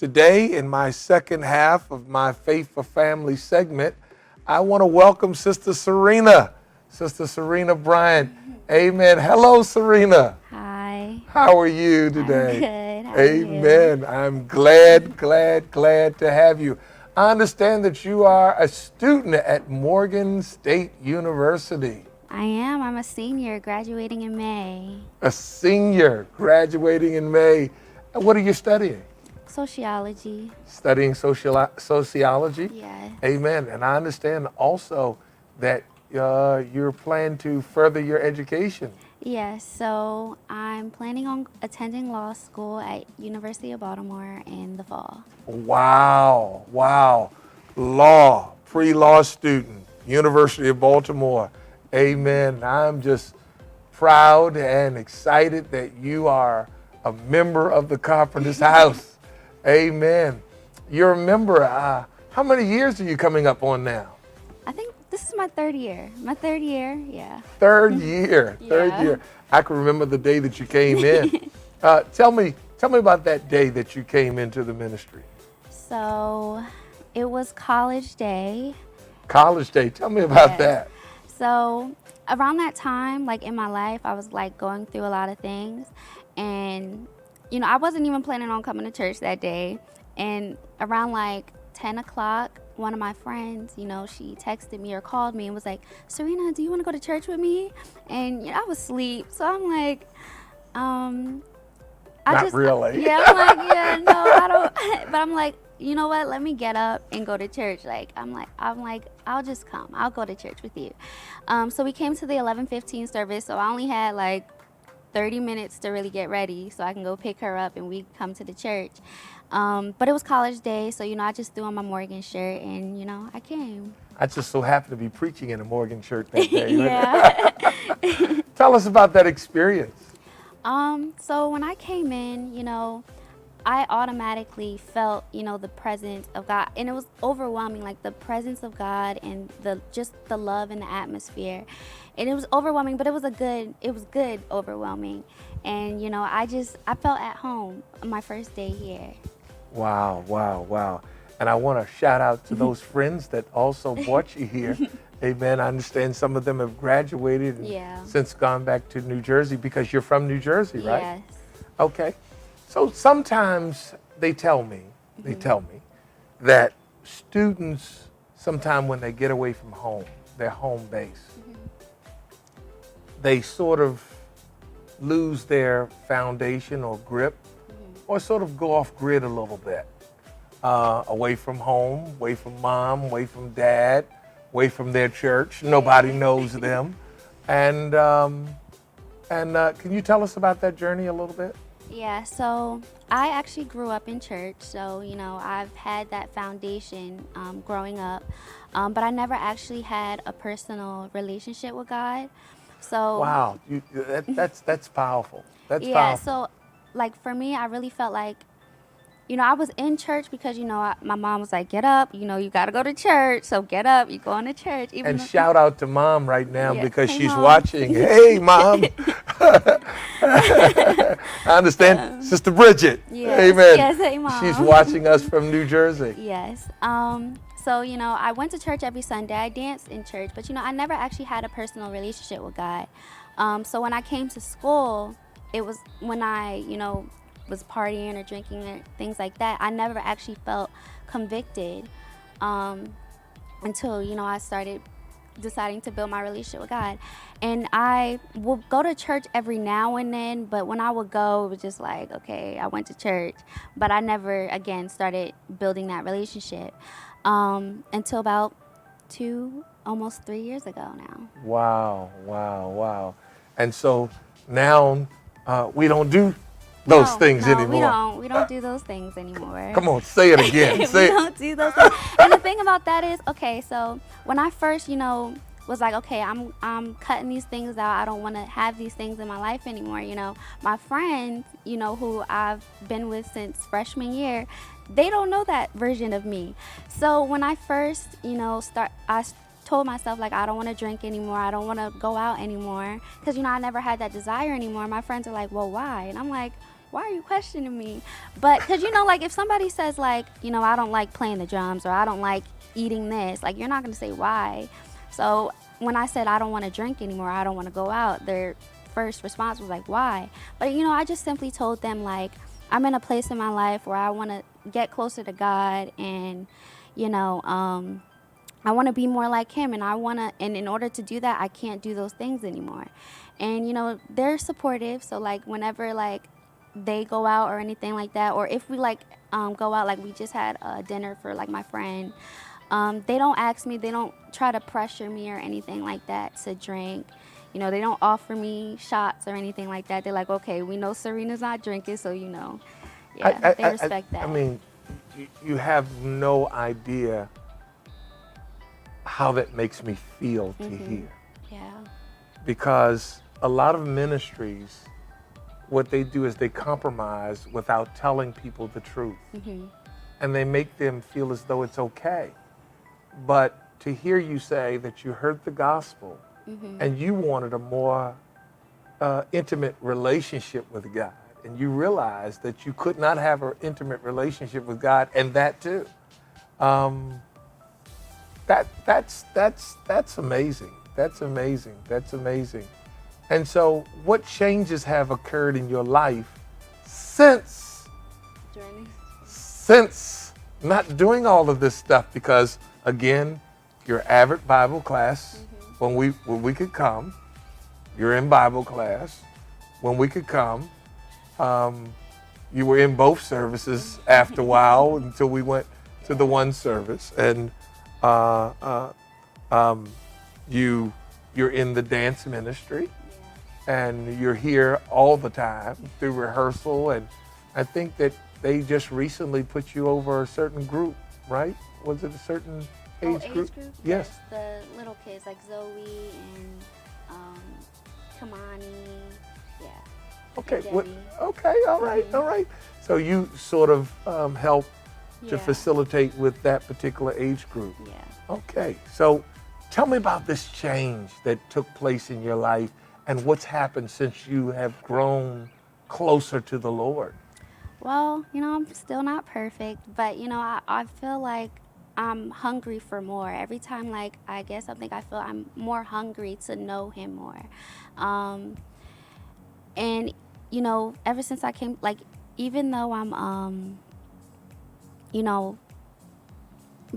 Today, in my second half of my Faith for Family segment, I want to welcome Sister Serena Bryant. Amen. Hello, Serena. Hi. How are you today? I'm good. How are Amen. you? I'm glad to have you. I understand that you are a student at Morgan State University. I am. I'm a senior graduating in May. A senior graduating in May. What are you studying? Sociology. Studying sociology? Yes. Amen. And I understand also that you're planning to further your education. Yes. So I'm planning on attending law school at University of Baltimore in the fall. Wow. Law, pre-law student, University of Baltimore. Amen. I'm just proud and excited that you are a member of the Carpenters house. Amen. You're a member. How many years are you coming up on now? I think this is my third year. Yeah. Third year. Yeah. I can remember the day that you came in. Tell me about that day that you came into the ministry. So it was college day. College day. Tell me about that. So around that time, like in my life, I was like going through a lot of things, and I wasn't even planning on coming to church that day. And around like 10 o'clock, one of my friends, she texted me or called me and was like, "Serena, do you want to go to church with me?" And I was asleep, so I'm like, Not really. Yeah, I'm like, yeah, no, I don't. But I'm like, you know what? Let me get up and go to church. Like, I'm like, I'll just come. I'll go to church with you. So we came to the 11:15 service. So I only had like 30 minutes to really get ready so I can go pick her up and we come to the church. But it was college day, so I just threw on my Morgan shirt and I came. I just so happened to be preaching in a Morgan shirt that day. Yeah. Tell us about that experience. So when I came in, I automatically felt, the presence of God, and it was overwhelming, like the presence of God and just the love in the atmosphere. And it was overwhelming, but it was good overwhelming. And, I felt at home my first day here. Wow. And I want to shout out to those friends that also brought you here. Amen. I understand some of them have graduated and since gone back to New Jersey because you're from New Jersey, right? Yes. Okay. So sometimes they tell me that students, sometime when they get away from home, their home base, they sort of lose their foundation or grip or sort of go off grid a little bit. Away from home, away from mom, away from dad, away from their church. Nobody knows them. And can you tell us about that journey a little bit? Yeah, so I actually grew up in church, so I've had that foundation growing up, but I never actually had a personal relationship with God. So wow, that's powerful. That's yeah, powerful. so like for me, I really felt like I was in church because my mom was like, "Get up, you got to go to church." So get up, you going to church. And shout out to mom right now because Hey, she's Mom. watching. Hey, mom. I understand, Sister Bridget. Yes, Amen. yes, hey, Mom. She's watching us from New Jersey. Yes. So, I went to church every Sunday. I danced in church, but, I never actually had a personal relationship with God. So when I came to school, it was when I, was partying or drinking or things like that. I never actually felt convicted until, I started deciding to build my relationship with God. And I will go to church every now and then, but when I would go, it was just like, okay, I went to church, but I never again started building that relationship until about almost 3 years ago now. Wow. And so now we don't do those things anymore. We don't do those things anymore. Come on, say it again. We don't do those things. And the thing about that is, okay, so when I first, was like, okay, I'm cutting these things out. I don't want to have these things in my life anymore. My friends, who I've been with since freshman year, they don't know that version of me. So when I first, I told myself, like, I don't want to drink anymore. I don't want to go out anymore. Because, I never had that desire anymore. My friends are like, well, why? And I'm like, why are you questioning me? But because, like if somebody says like, I don't like playing the drums, or I don't like eating this, like you're not going to say why. So when I said I don't want to drink anymore, I don't want to go out, their first response was like, why? But, I just simply told them like, I'm in a place in my life where I want to get closer to God, and, I want to be more like him, and in order to do that, I can't do those things anymore. And, they're supportive. So like whenever like they go out or anything like that, or if we like go out, like we just had a dinner for like my friend, they don't ask me, they don't try to pressure me or anything like that to drink. They don't offer me shots or anything like that. They're like, okay, we know Serena's not drinking, so yeah, they respect that. I mean, you have no idea how that makes me feel to hear. Yeah. Because a lot of ministries, what they do is they compromise without telling people the truth. And they make them feel as though it's okay. But to hear you say that you heard the gospel and you wanted a more intimate relationship with God, and you realized that you could not have an intimate relationship with God, and that too. That's amazing. That's amazing. That's amazing. And so, what changes have occurred in your life since not doing all of this stuff? Because again, you're avid Bible class when we could come. You're in Bible class when we could come. You were in both services after a while until we went to the one service, and you're in the dance ministry, and you're here all the time through rehearsal. And I think that they just recently put you over a certain group, right? Was it a certain age group? Yes. The little kids like Zoe and Kamani. Yeah. Okay. Okay. All right. All right. So you sort of help to facilitate with that particular age group. Yeah. Okay. So tell me about this change that took place in your life and what's happened since you have grown closer to the Lord. Well, I'm still not perfect, but, I feel like I'm hungry for more. Every time, like, I guess I think I feel I'm more hungry to know him more. And, ever since I came, like, even though I'm,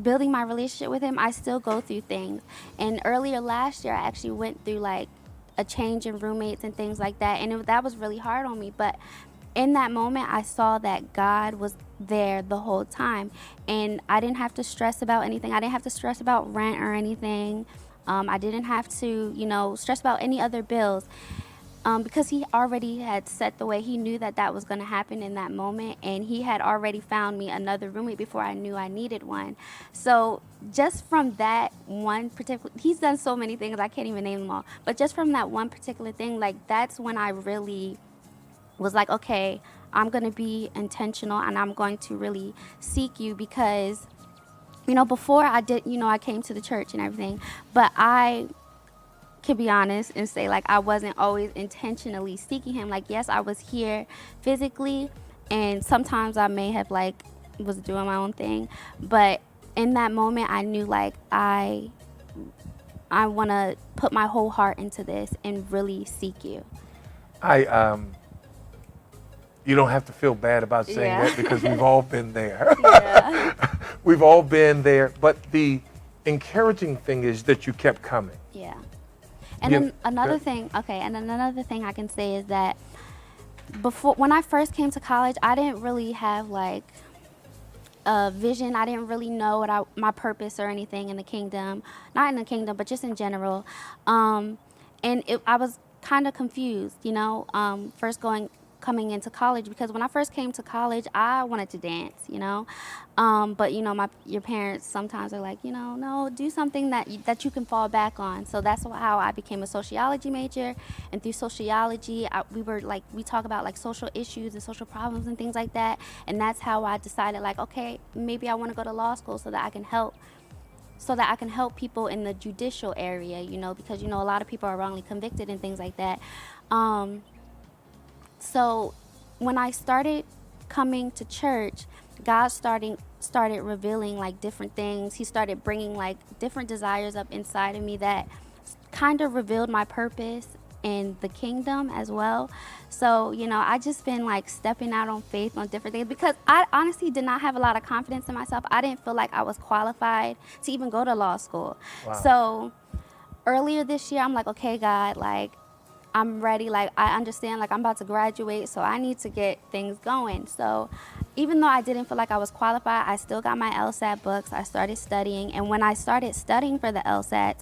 building my relationship with him, I still go through things. And earlier last year, I actually went through, like, a change in roommates and things like that. And that was really hard on me. But in that moment, I saw that God was there the whole time. And I didn't have to stress about anything. I didn't have to stress about rent or anything. I didn't have to, stress about any other bills. Because he already had set the way. He knew that was going to happen in that moment, and he had already found me another roommate before I knew I needed one. So just from that one particular, he's done so many things, I can't even name them all, but just from that one particular thing, like, that's when I really was like, okay, I'm going to be intentional, and I'm going to really seek you. Because, before I did, I came to the church and everything, but I can be honest and say, like, I wasn't always intentionally seeking him. Like, yes, I was here physically, and sometimes I may have, like, was doing my own thing, but in that moment I knew, like, I want to put my whole heart into this and really seek you. You don't have to feel bad about saying that, because we've all been there. Yeah. We've all been there, but the encouraging thing is that you kept coming. Yeah. And then another thing I can say is that when I first came to college, I didn't really have, like, a vision. I didn't really know my purpose or anything in the kingdom. Not in the kingdom, but just in general. I was kind of confused, first coming into college, because when I first came to college, I wanted to dance, but your parents sometimes are like, no, do something that you can fall back on. So that's how I became a sociology major, and through sociology, we talk about, like, social issues and social problems and things like that, and that's how I decided, like, okay, maybe I want to go to law school so that I can help people in the judicial area, because a lot of people are wrongly convicted and things like that. So when I started coming to church, God started revealing like different things. He started bringing like different desires up inside of me that kind of revealed my purpose in the kingdom as well. So, I just been like stepping out on faith on different things because I honestly did not have a lot of confidence in myself. I didn't feel like I was qualified to even go to law school. Wow. So earlier this year, I'm like, okay, God, like, I'm ready. Like, I understand, like, I'm about to graduate, so I need to get things going. So even though I didn't feel like I was qualified, I still got my LSAT books. I started studying. And when I started studying for the LSAT,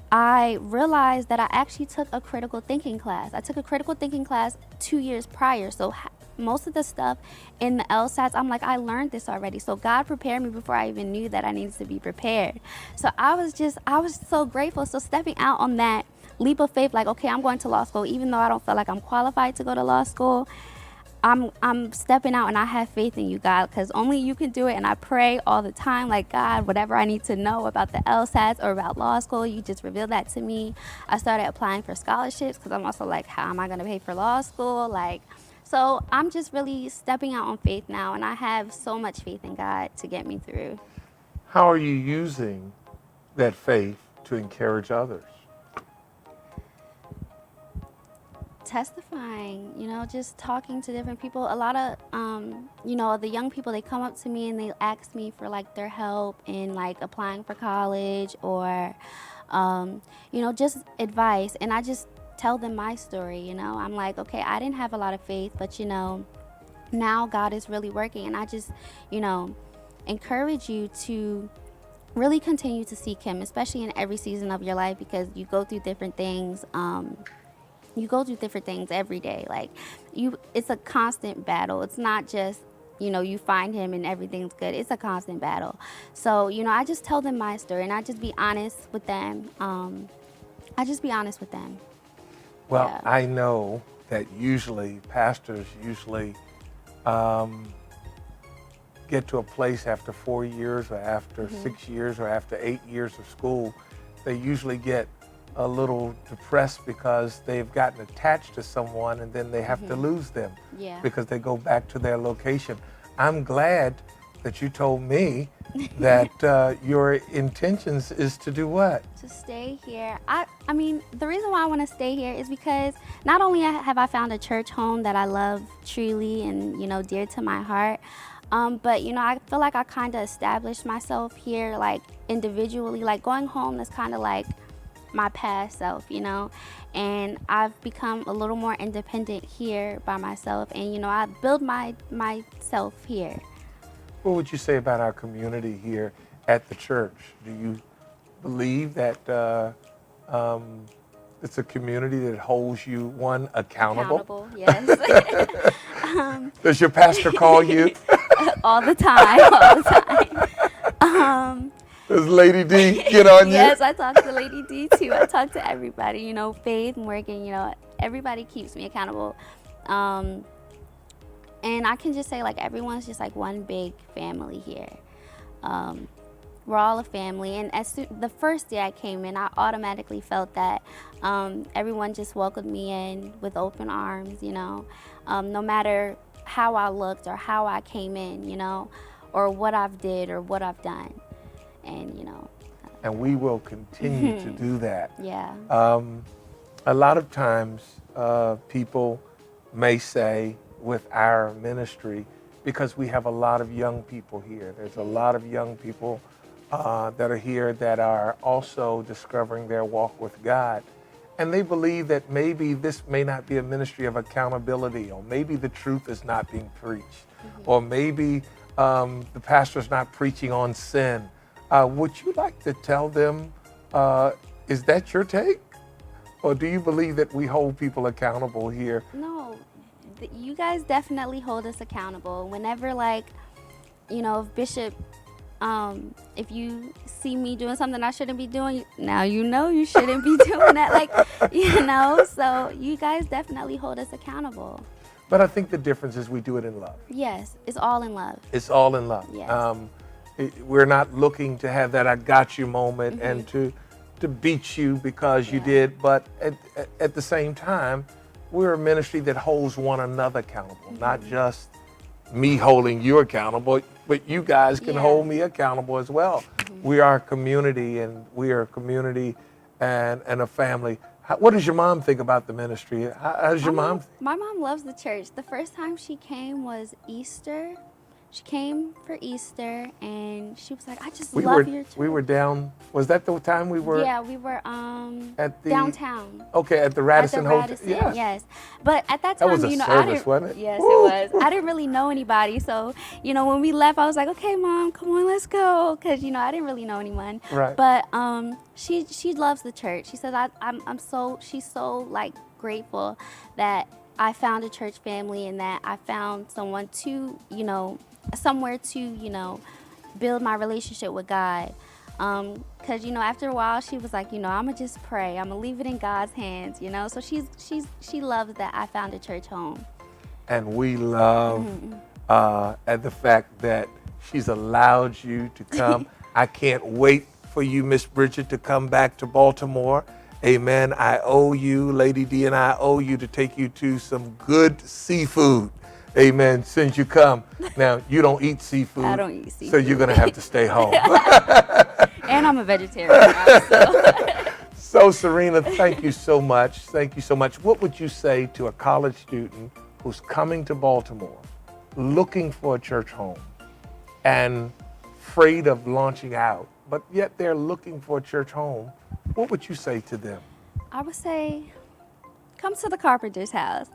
I realized that I actually took a critical thinking class. I took a critical thinking class 2 years prior. So most of the stuff in the LSATs, I'm like, I learned this already. So God prepared me before I even knew that I needed to be prepared. So I was so grateful. So stepping out on that leap of faith, like, okay, I'm going to law school, even though I don't feel like I'm qualified to go to law school. I'm stepping out, and I have faith in you, God, because only you can do it. And I pray all the time, like, God, whatever I need to know about the LSATs or about law school, you just reveal that to me. I started applying for scholarships because I'm also like, how am I going to pay for law school? Like, so I'm just really stepping out on faith now, and I have so much faith in God to get me through. How are you using that faith to encourage others? Testifying, just talking to different people. A lot of, the young people, they come up to me and they ask me for like their help in like applying for college or, just advice. And I just tell them my story, I'm like, okay, I didn't have a lot of faith, but now God is really working. And I just, encourage you to really continue to seek Him, especially in every season of your life, because you go through different things. You go through different things every day. Like, it's a constant battle. It's not just, you find Him and everything's good. It's a constant battle. So, I just tell them my story, and I just be honest with them. Well, Yeah. I know that pastors usually get to a place after 4 years or after 6 years or after 8 years of school. They usually get a little depressed because they've gotten attached to someone and then they have to lose them because they go back to their location. I'm glad that you told me that your intentions is to do what? To stay here. I mean, the reason why I want to stay here is because not only have I found a church home that I love truly and, dear to my heart, but, I feel like I kind of established myself here, like, individually. Like, going home is kind of like my past self, and I've become a little more independent here by myself, and I build myself here. What would you say about our community here at the church? Do you believe that it's a community that holds you, one, accountable? Yes. Does your pastor call you? All the time. Does Lady D get on you? Yes, I talk to Lady D too. I talk to everybody, Faith, Morgan, everybody keeps me accountable. And I can just say, like, everyone's just like one big family here. We're all a family. And the first day I came in, I automatically felt that everyone just welcomed me in with open arms, no matter how I looked or how I came in, or what I've did or what I've done. And we will continue to do that. Yeah. A lot of times people may say with our ministry, because we have a lot of young people here, there's a lot of young people that are here that are also discovering their walk with God. And they believe that maybe this may not be a ministry of accountability, or maybe the truth is not being preached, or maybe the pastor's not preaching on sin. Would you like to tell them, is that your take? Or do you believe that we hold people accountable here? No, you guys definitely hold us accountable. Whenever, like, if Bishop, if you see me doing something I shouldn't be doing, now you shouldn't be doing that. Like, so you guys definitely hold us accountable. But I think the difference is we do it in love. Yes, it's all in love. It's all in love. Yes. We're not looking to have that I got you moment and to beat you because you did, but at the same time, we're a ministry that holds one another accountable, not just me holding you accountable, but you guys can hold me accountable as well. We are a community, and we are a community and a family. What does your mom think about the ministry? How does your mom? My mom loves the church. The first time she came was Easter. She came for Easter, and she was like, I just love your church. We were down, was that the time we were? Yeah, we were at the, downtown. Okay, at the Radisson Hotel. Yes. But at that time, that was a service, wasn't it? Yes, it was. I didn't really know anybody. So, when we left, I was like, okay, Mom, come on, let's go. Because, I didn't really know anyone. Right. But she loves the church. She says, she's so, like, grateful that I found a church family and that I found someone to, somewhere to, build my relationship with God. Because, after a while, she was like, I'm going to just pray. I'm going to leave it in God's hands, So she loves that I found a church home. And we love at the fact that she's allowed you to come. I can't wait for you, Miss Bridget, to come back to Baltimore. Amen. I owe you, Lady D, and I owe you to take you to some good seafood. Amen. Since you come. Now, you don't eat seafood. I don't eat seafood. So you're going to have to stay home. And I'm a vegetarian now, so. So, Serena, thank you so much. Thank you so much. What would you say to a college student who's coming to Baltimore, looking for a church home, and afraid of launching out, but yet they're looking for a church home? What would you say to them? I would say, come to the Carpenters house,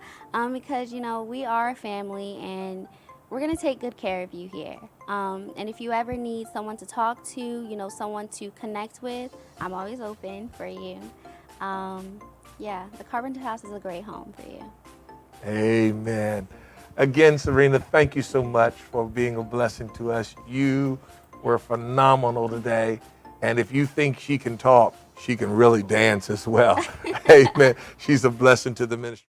because, we are a family, and we're going to take good care of you here. And if you ever need someone to talk to, someone to connect with, I'm always open for you. The Carpenter house is a great home for you. Amen. Again, Serena, thank you so much for being a blessing to us. You were phenomenal today. And if you think she can talk, she can really dance as well. Amen. She's a blessing to the ministry.